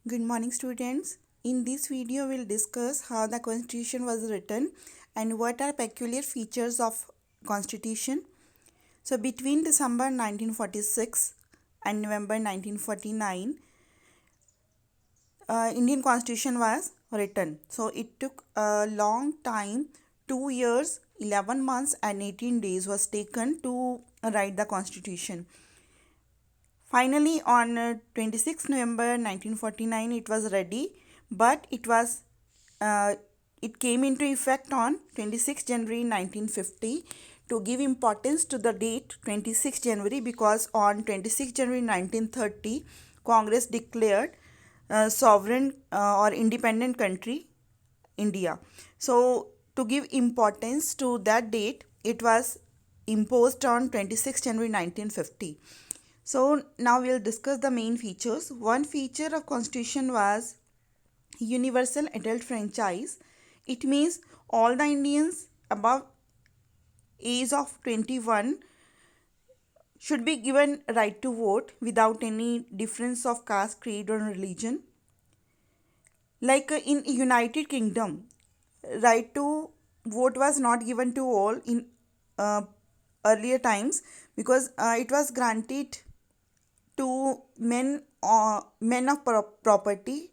Good morning, students. In this video, we'll discuss how the Constitution was written and what are peculiar features of Constitution. So, between December 1946 and November 1949, Indian Constitution was written. So, it took a long time, 2 years, 11 months, and 18 days was taken to write the Constitution. Finally, on 26 November 1949, it was ready, but uh, it came into effect on 26 January 1950 to give importance to the date 26 January because on 26 January 1930, Congress declared sovereign or independent country India. So, to give importance to that date, it was imposed on 26 January 1950. So now we'll discuss the main features. One feature of constitution was universal adult franchise. It means all the Indians above age of 21 should be given right to vote without any difference of caste, creed or religion. Like in United Kingdom, right to vote was not given to all in uh, earlier times because it was granted to men of property,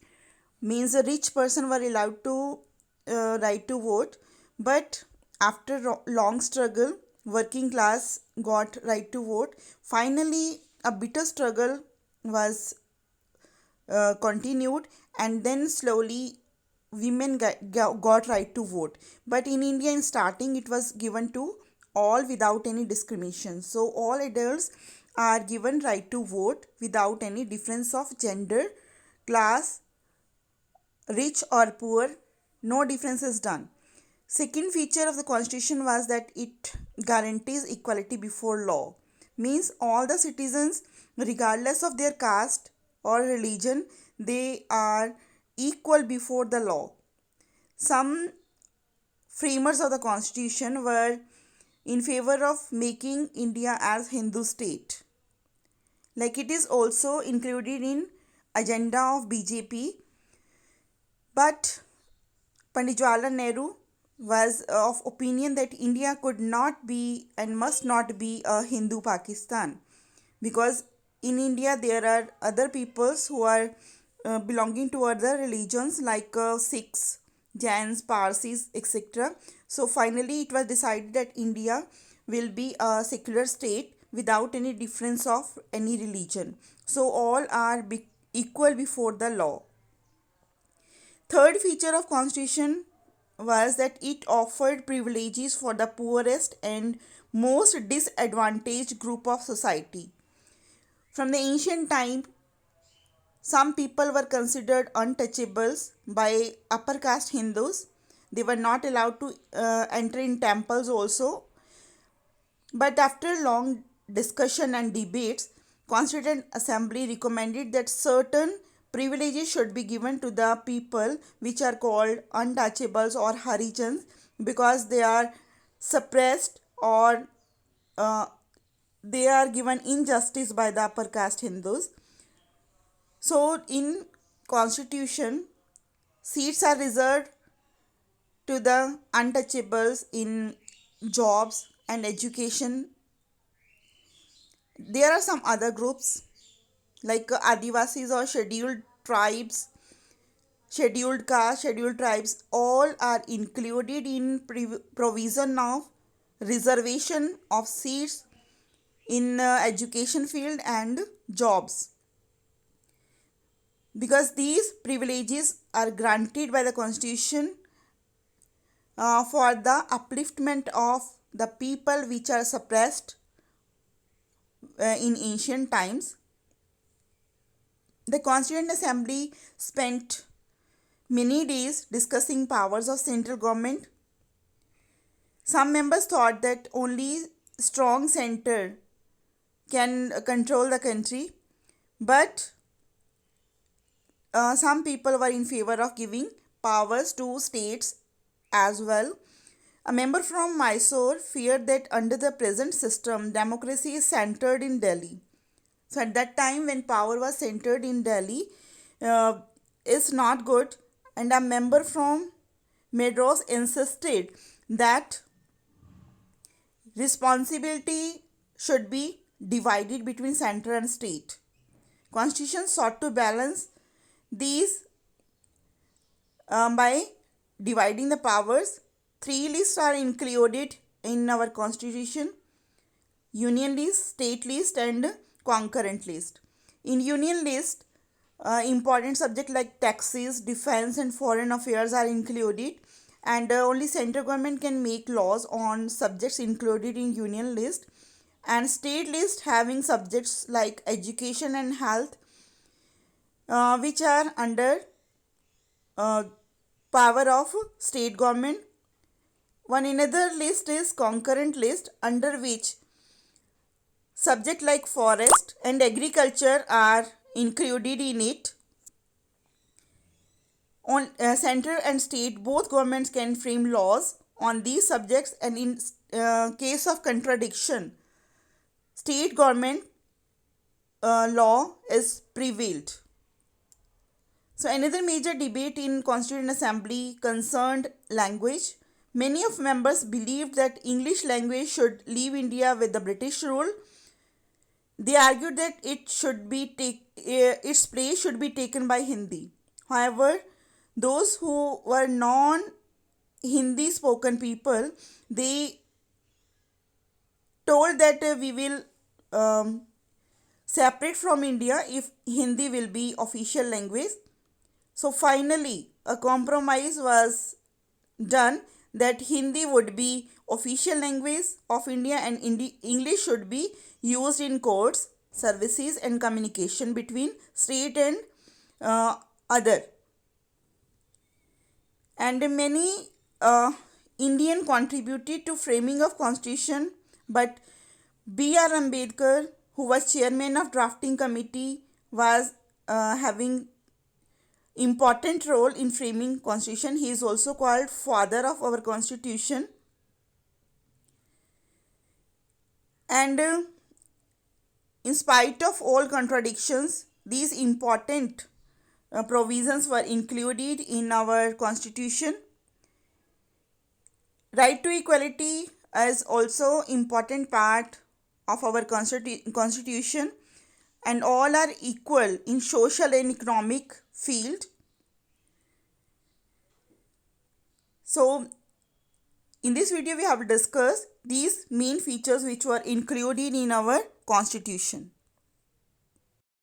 means a rich person were allowed to right to vote, but after long struggle working class got right to vote. Finally a bitter struggle was continued, and then slowly women got right to vote. But in India in starting it was given to all without any discrimination. So all adults are given right to vote without any difference of gender, class, rich or poor, no difference is done. Second feature of the constitution was that it guarantees equality before law, means all the citizens regardless of their caste or religion, they are equal before the law. Some framers of the constitution were in favor of making India as Hindu state. Like it is also included in agenda of BJP, but Pandit Jawaharlal Nehru was of opinion that India could not be and must not be a Hindu Pakistan because in India there are other peoples who are belonging to other religions like Sikhs, Jains, Parsis, etc. So finally it was decided that India will be a secular state without any difference of any religion. So all are equal before the law. Third feature of constitution was that it offered privileges for the poorest and most disadvantaged group of society. From the ancient time, some people were considered untouchables by upper caste Hindus. They were not allowed to enter in temples also. But after long discussion and debates, Constituent Assembly recommended that certain privileges should be given to the people which are called untouchables or Harijans because they are suppressed or uh, they are given injustice by the upper caste Hindus. So in constitution, seats are reserved to the untouchables in jobs and education. There are some other groups like Adivasis or scheduled tribes, scheduled caste, scheduled tribes, all are included in provision of reservation of seats in education field and jobs, because these privileges are granted by the constitution for the upliftment of the people which are suppressed in ancient times. The Constituent Assembly spent many days discussing powers of central government. Some members thought that only strong center can control the country, but some people were in favor of giving powers to states as well. A member from Mysore feared that under the present system, democracy is centered in Delhi. So, at that time, when power was centered in Delhi, uh, is not good, and a member from Madras insisted that responsibility should be divided between center and state. Constitution sought to balance these by dividing the powers. Three lists are included in our constitution: union list, state list, and concurrent list. In union list, important subjects like taxes, defense, and foreign affairs are included, and only central government can make laws on subjects included in union list. And state list having subjects like education and health, which are under power of state government. One another list is concurrent list, under which subject like forest and agriculture are included in it. On center and state, both governments can frame laws on these subjects, and in case of contradiction, state government law is prevailed. So another major debate in Constituent Assembly concerned language. Many of members believed that English language should leave India with the British rule. They argued that its place should be taken by Hindi. However, those who were non-Hindi spoken people, they told that we will separate from India if Hindi will be official language. So finally, a compromise was done that Hindi would be official language of India, and English should be used in courts, services, and communication between state and other. And many Indian contributed to framing of constitution, but B.R. Ambedkar, who was chairman of drafting committee, was having important role in framing constitution. He is also called father of our constitution. And in spite of all contradictions, these important provisions were included in our constitution. Right to equality is also important part of our constitution, and all are equal in social and economic field. So in this video we have discussed these main features which were included in our constitution.